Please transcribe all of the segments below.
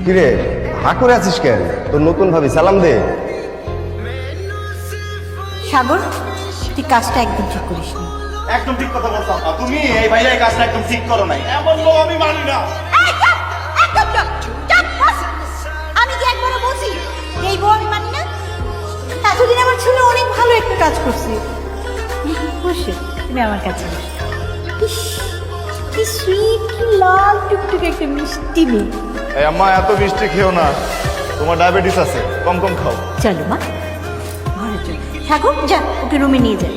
কিরে হা করে আছিস কেন? তোর নতুন ভাবি সালাম দে। সাগর, তুই কাজটা একদম ঠিক করিস নি। একদম ঠিক কথা বলছো আপা। তুমি এই ভাইয়া এই কাজটা একদম ঠিক করো নাই, এমন লোক আমি মানি না। আমি কি একবারও বলছি এই বউ আমি মানি না? এতদিন আমার ছেলে অনেক ভালো একটা কাজ করছে। বসে তুমি আমার কাছে বসো। ইস, কি সুইট, কি লাল টুকটুকে একটা মিষ্টি মেয়ে। এই আম্মা এত মিষ্টি খেও না, তোমার ডায়াবেটিস আছে, কম কম খাও। চলো মা, ঘরে চলো। সাগর যা, ওকে রুমে নিয়ে যা।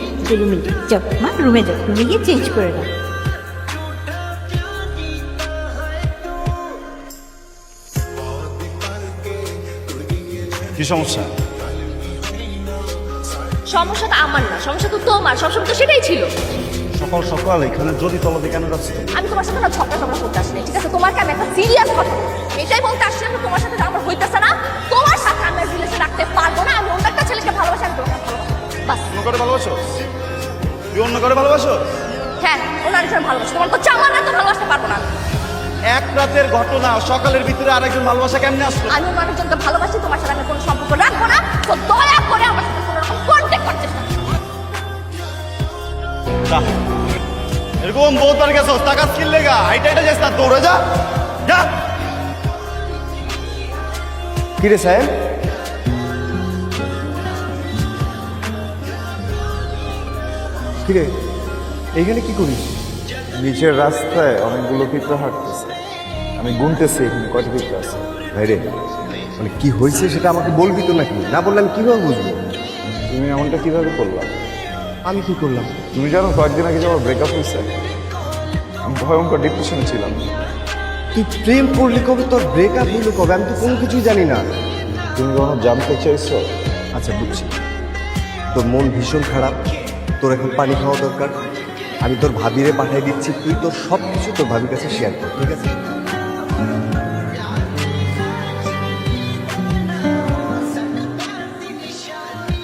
রুমে যাও মা, রুমে যাও, রুমে গিয়ে চেঞ্জ করে নাও। কি সমস্যা? সমস্যাটা আমার না, সমস্যা তো তোমার। সমস্যা তো সেটাই ছিল। সকাল সকাল এখানে যদি তলাতে কেন যাচ্ছে? আমি তোমার সাথে না ঝগড়া করতে আসিনি, ঠিক আছে? তোমাকে আমি একটা সিরিয়াস কথা এটাই বলতে আসছিলাম যে তোমার সাথে আমার হইতেছে না, তোমার সাথে আমি রিলেশন রাখতে পারবো না। আমি অন্য একটা ছেলেকে ভালোবাসি, আমি তোমাকে ভালোবাসি, বাস। অন্য করে ভালোবাসো? তুই অন্য করে ভালোবাসো? হ্যাঁ, ওনার হিসেবে ভালোবাসি। তোমার তো আমার না, তো ভালোবাসতে পারবো না। এক রাতের ঘটনা, সকালের ভিতরে আরেকজন ভালোবাসা কেমনে আসলো? আমি মানুষজনকে ভালোবাসি, তোমার সাথে আমি কোনো সম্পর্ক রাখবো না। তো দয়া করে আমার সাথে কোনো রকম কন্ট্যাক্ট করতে চাই যা। এরকম বহুত বার গেছো, টাকা স্কিল লেগা হাইটা হাইটা যাস না, দৌড়ে যা যা। কিরে সাহেব, কিরে এইখানে কি করিস? নিচের রাস্তায় অনেকগুলো পিঁপড়া হাঁটতেছে, আমি গুনতেছি এখানে কয়টা পিঁপড়া আছে। ভাইরে, মানে কি হয়েছে সেটা আমাকে বলবি তো নাকি? না বললে আমি কিভাবে বুঝবো? তুমি এমনটা কিভাবে করলা? আমি কি করলাম? তুমি জানো কয়েকদিন আগে যে আমার ব্রেকআপ হয়েছে, আমি ভয়ঙ্কর ডিপ্রেশনে ছিলাম। তুই প্রেম করলি কবে? তোর ব্রেকআপ হইলো কবে? আমি তো কোনো কিছুই জানি না। তুমি কখনো জানতে চাইছো? আচ্ছা বুঝছি, তোর মন ভীষণ খারাপ, তোর এখন পানি খাওয়া দরকার। আমি তোর ভাবিরে পাঠিয়ে দিচ্ছি, তুই তোর সব কিছু তোর ভাবির কাছে শেয়ার কর, ঠিক আছে?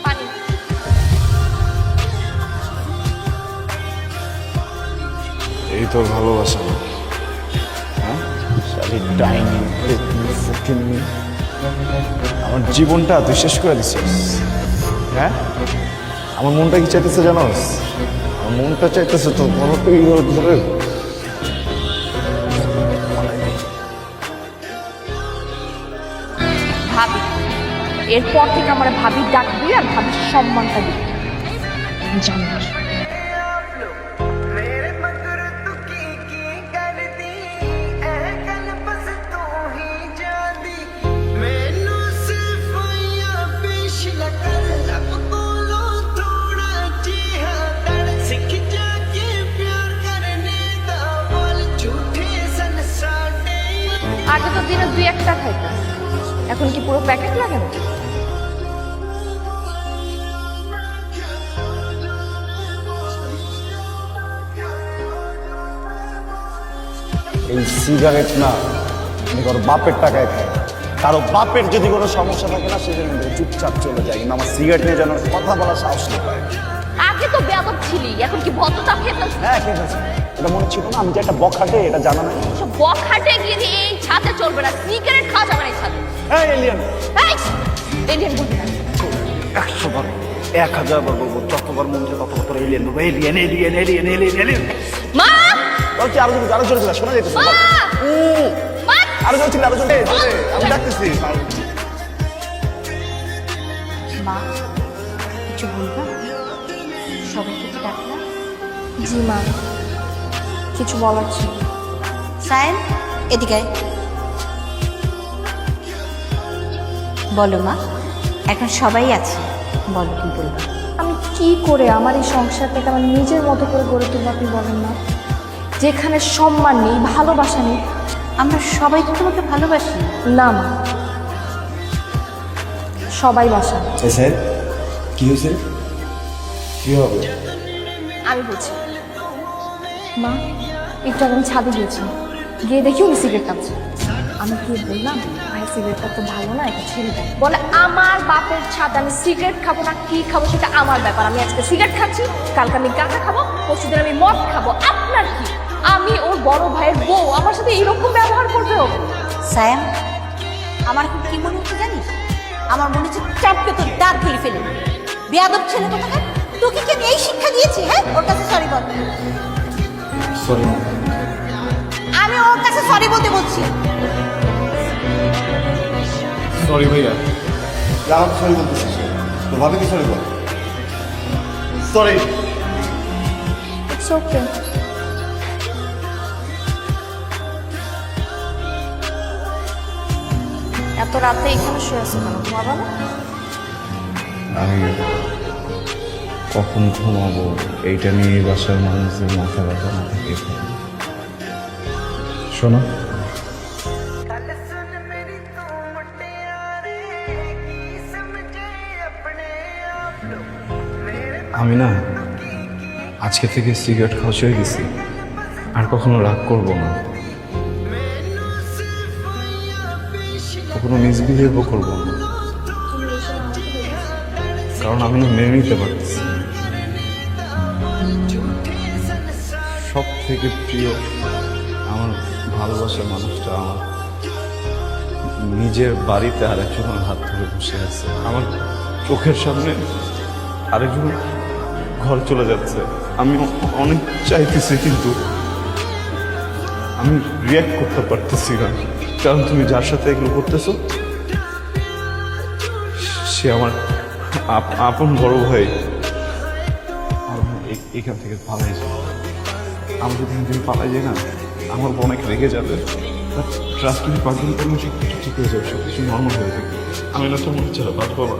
পানি। এই তোর ভালোবাসা না? হ্যাঁ, শালি ডাইনি, আমার জীবনটা তুই শেষ করে দিছিস। হ্যাঁ, আমার মনটা কি চাইতেছে জানোস? আমার মনটা চাইতেছে তো মনটা ধরে ভাবি, এরপর থেকে আমার ভাবির ডাকবি আর ভাবির সম্মানটা দিবি, জানি না। আগে তো দিনে 2-1টা খাইতাম, এখন কি পুরো প্যাকেট লাগে না? এই সিগারেট না, আমি কারো বাপের টাকায় খাই। কারো বাপের যদি কোনো সমস্যা থাকে না, সেজন্য চুপচাপ চলে যায়, কিন্তু আমার সিগারেট নিয়ে যেন কথা বলার সাহস না পায়। আগে তো বেয়াদব ছিলি, এখন কি ভদ্রতা খেতে? হ্যাঁ, ঠিক আছে, এটা মনে ছিল না আমি যে একটা বখাটে, এটা জানা নাই। সব বখাটে গিয়ে এই ছাদে চলবে না, সিগারেট খাওয়া যাবে না এই ছাদে। হ্যাঁ এলিয়ান, এই এলিয়েন বলবি না। 100 বার 1000 বার বলবো, যতবার মন চায় ততবার তোর এলিয়ান বলবো, alien alien alien alien alien. মা, বলছি আরো জোরে, আরো জোরে শোনা যেতেছে। মা, মা। আরো জোরে ছিল, আরো জোরে, আমি ডাকতেছি। মা, কিছু বলবা? সবাইকে কি ডাকলা? জি মা, কিছু বলার ছিল। সায়েন, এদিকে আয়। বলো মা, এখন সবাই আছে, বলো কি বলবা? আমি কি করে আমার এই সংসারটাকে আমার নিজের মতো করে গড়ে তুলবো আপনি বলেন না? যেখানে সম্মান নেই, ভালোবাসা নেই। আমরা সবাই তো তোমাকে ভালোবাসি। না মা, সবাই বাসা না। স্যার কি হয়েছে? কি হবে? আমি বলছি মা, একটু আগে আমি ছাদে গিয়েছি, গিয়ে দেখি উনি সিগারেট টানছে। আমি কি বললাম, ভাই সিগারেটটা তো ভালো না, এটা ছেড়ে দেয়। বলে আমার বাপের ছাদ, আমি সিগারেট খাবো না কি খাবো সেটা আমার ব্যাপার। আমি আজকে সিগারেট খাচ্ছি, কালকে আমি গাঁজা খাবো, পরশুদিন আমি মদ খাবো, আপনার কি? আমি ওর বড় ভাইয়ের বউ, আমার সাথে এরকম ব্যবহার করবে ও? সায়েন, আমার এখন কি মনে হচ্ছে জানিস? আমার মনে হচ্ছে চাপকে তোর দাঁত খুলে ফেলে বেয়াদব ছেলে কোথাকার। তোকে কি আমি এই শিক্ষা দিয়েছি? হ্যাঁ, ওর কাছে সরি বল। সরি আমি ওর কাছে সরি বলতে বলছি। সরি ভাইয়া। আমাকে সরি বলতেছিস, তোর ভাবিকে sorry ball. Sorry. It's okay. এত রাতে এখানে শুয়ে আছো কেন? ঘুমাবা না? আমি কখন ঘুমাবো এইটা নিয়ে বাসার মানুষদের মাথা ব্যথা না থাকে। শোনো, আমি না আজকে থেকে সিগারেট খাওয়া ছেড়ে গেছি, আর কখনো রাগ করবো না, কখনো মিসবিহেভও করবো না, কারণ আমি না মেনে নিতে পারতেছি। সব থেকে প্রিয় আমার ভালোবাসার মানুষটা আমার নিজের বাড়িতে আরেকজনের হাত ধরে বসে আছে, আমার চোখের সামনে আরেকজন ঘর চলে যাচ্ছে। আমি অনেক চাইতেছি, কিন্তু আমি রিয়াক্ট করতে পারতেছি না, কারণ তুমি যার সাথে এগুলো করতেছো সে আমার আপন বড় ভাই। এখান থেকে পালাই যাই, আমি যদি এখান থেকে পালাই যাই না, আমার অনেক রেগে যাবে। ট্রাস্ট তুমি পাগল করলে সব কিছু ঠিক হয়ে যাবে, সব কিছু নর্মাল হয়ে যাবে। আমি না তোমার ছাড়া বাঁচবো না।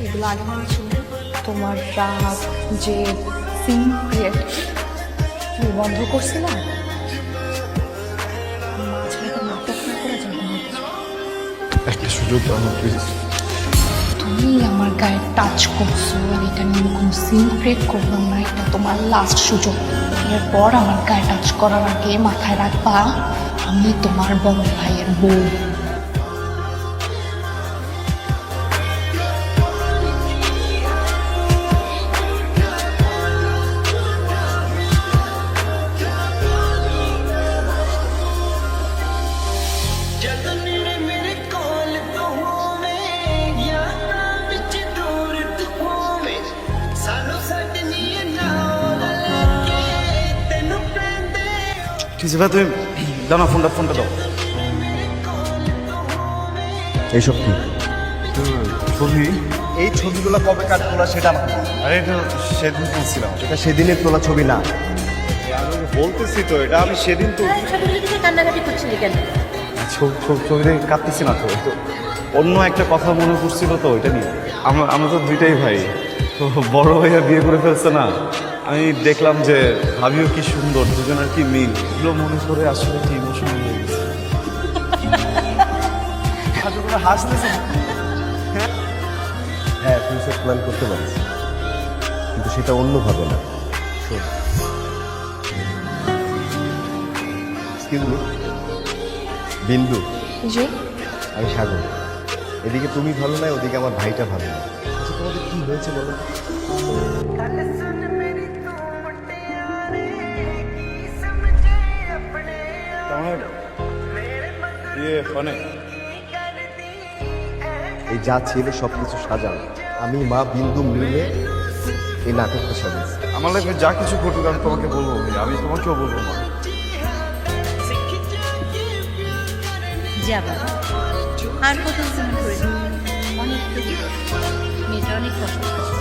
এগুলো আগে মনে ছিল? তোমার রাগ যে সিক্রেট তুমি বন্ধ করছিলাম, মাঝখানে তো নাটক না করে যাবে না। একটা সুযোগ দাও না প্লিজ। তুমি আমার গায়ে টাচ করছো, আর এটা নিয়ে কোনো সিন ক্রিয়েট করলাম না, এটা তোমার লাস্ট সুযোগ। এরপর আমার গায়ে টাচ করার আগে মাথায় রাখবা আমি তোমার বড় ভাইয়ের বউ। ঠিক আছে ভাই, তুমি দাও না ফোনটা দাও। এইসব কি? ছবি? এই ছবিগুলো কবে কাট তোলা সেটা আমাকে বল। আরে এটা সেদিন তুলছিলাম। এটা সেদিনের তোলা ছবি না। আমি বলতেছি তো, এটা আমি সেদিন তো ছবিগুলো দেখে কান্নাকাটি করছিলি কেন? ছবি দেখে কাঁদতেছি না তো, তো অন্য একটা কথা মনে পড়ছিল তো, এটা নিয়ে। আমরা তো দুইটাই ভাই, তো বড় ভাইয়া বিয়ে করে ফেলছে না, আমি দেখলাম যে ভাবিও কি সুন্দর, দুজনের কি মিল, এগুলো মনে করে আসলে কি ইমোশনাল হয়ে গেছে। হাসতেছে। হ্যাঁ, ফিউচার প্ল্যান করতে পারিস, কিন্তু সেটা অন্যভাবে না। শোন, এক্সকিউজ মি, বিন্দু, জি? আমি সাগর। এদিকে তুমি ভালো নাই, ওদিকে আমার ভাইটা ভালো না। আচ্ছা, তোমাদের কি হয়েছে বলো? মানে এই যা ছিল সবকিছু সাজানো, আমি মা বিন্দু মিলে এই নাটকটা সাজিয়েছি। আমার লাইফে যা কিছু ঘটুক আমি তোমাকে বলবো, আমি তোমাকেও বলবো না। যাবা আর কত ফোন করে অনেক মেয়েটা অনেক পছন্দ করছে।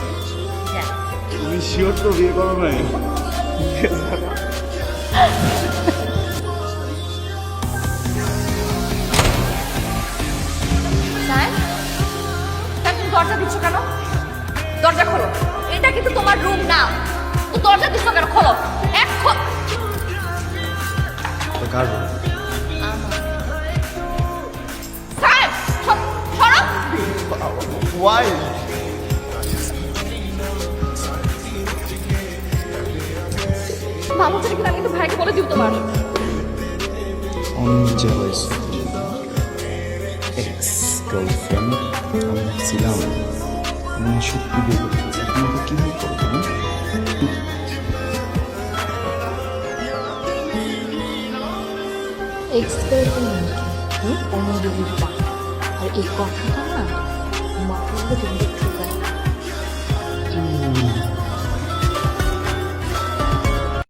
যা। তুমি শিওর তো বিয়ে করো নাই? স্যার, তুমি দরজা দিচ্ছ কেন? দরজা খোলো, এটা কিন্তু তোমার রুম না, তো দরজা দিচ্ছ কেন? খোলো এখন। তো কার room? স্যার, সরো। Why? মামু চলে কিন্তু আমি কিন্তু ভাইকে বলে দিব তোমার। অনেক জেলাস এক্স গার্লফ্রেন্ড আমি ছিলাম, আমি সত্যি বিয়ে করতে চাই, তোমাকে কি করবো? এক্সপেরিমেন্ট অমরদেবীর পা আর এই কথাটা না মাথায় তুমি